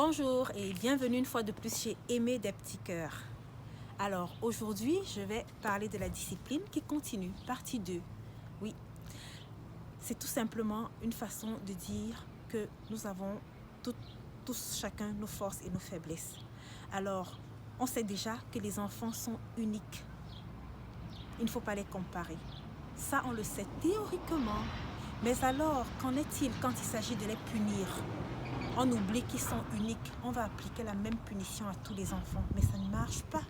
Bonjour et bienvenue une fois de plus chez Aimer des petits cœurs. Alors aujourd'hui, je vais parler de la discipline qui continue, partie 2. Oui, c'est tout simplement une façon de dire que nous avons tous chacun nos forces et nos faiblesses. Alors, on sait déjà que les enfants sont uniques. Il ne faut pas les comparer. Ça, on le sait théoriquement. Mais alors, qu'en est-il quand il s'agit de les punir ? On oublie qu'ils sont uniques. On va appliquer la même punition à tous les enfants. Mais ça ne marche pas.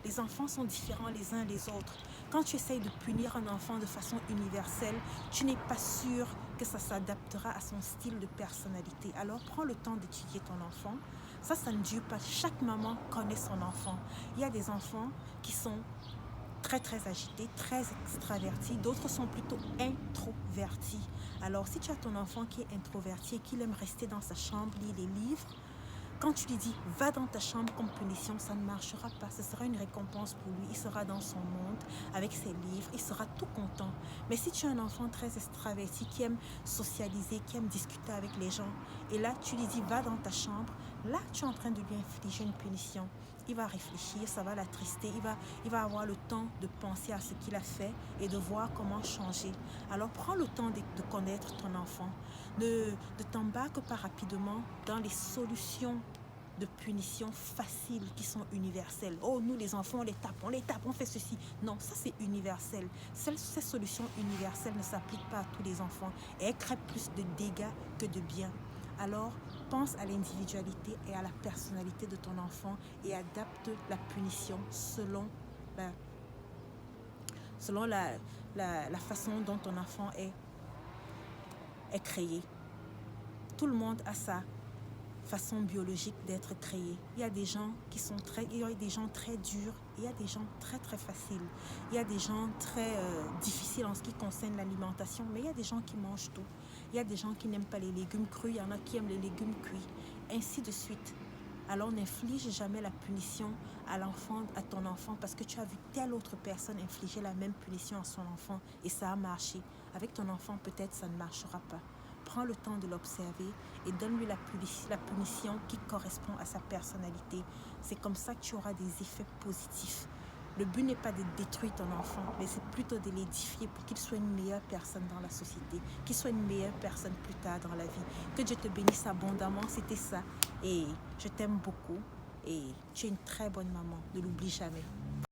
Les enfants sont différents les uns des autres. Quand tu essayes de punir un enfant de façon universelle, tu n'es pas sûr que ça s'adaptera à son style de personnalité. Alors prends le temps d'étudier ton enfant. Ça ne dure pas. Chaque maman connaît son enfant. Il y a des enfants qui sont très agités, très extravertis. D'autres sont plutôt introvertis. Alors, si tu as ton enfant qui est introverti et qu'il aime rester dans sa chambre, lire les livres, quand tu lui dis « va dans ta chambre comme punition », ça ne marchera pas. Ce sera une récompense pour lui. Il sera dans son monde avec ses livres. Il sera tout content. Mais si tu as un enfant très extraverti qui aime socialiser, qui aime discuter avec les gens, et là, tu lui dis « va dans ta chambre », là, tu es en train de lui infliger une punition. Il va réfléchir, ça va l'attrister, il va avoir le temps de penser à ce qu'il a fait et de voir comment changer. Alors prends le temps de connaître ton enfant. Ne t'embarque pas rapidement dans les solutions de punition faciles qui sont universelles. Oh, nous les enfants, on les tape, on fait ceci. Non, ça c'est universel. Ces solutions universelles ne s'appliquent pas à tous les enfants et elles créent plus de dégâts que de bien. Alors, pense à l'individualité et à la personnalité de ton enfant et adapte la punition selon la façon dont ton enfant est créé. Tout le monde a sa façon biologique d'être créé. Il y a des gens très durs, il y a des gens très faciles. Il y a des gens très difficiles en ce qui concerne l'alimentation, mais il y a des gens qui mangent tout. Il y a des gens qui n'aiment pas les légumes crus, il y en a qui aiment les légumes cuits, ainsi de suite. Alors n'inflige jamais la punition à ton enfant parce que tu as vu telle autre personne infliger la même punition à son enfant et ça a marché. Avec ton enfant, peut-être ça ne marchera pas. Prends le temps de l'observer et donne-lui la punition qui correspond à sa personnalité. C'est comme ça que tu auras des effets positifs. Le but n'est pas de détruire ton enfant, mais c'est plutôt de l'édifier pour qu'il soit une meilleure personne dans la société, qu'il soit une meilleure personne plus tard dans la vie. Que Dieu te bénisse abondamment, c'était ça. Et je t'aime beaucoup et tu es une très bonne maman, ne l'oublie jamais.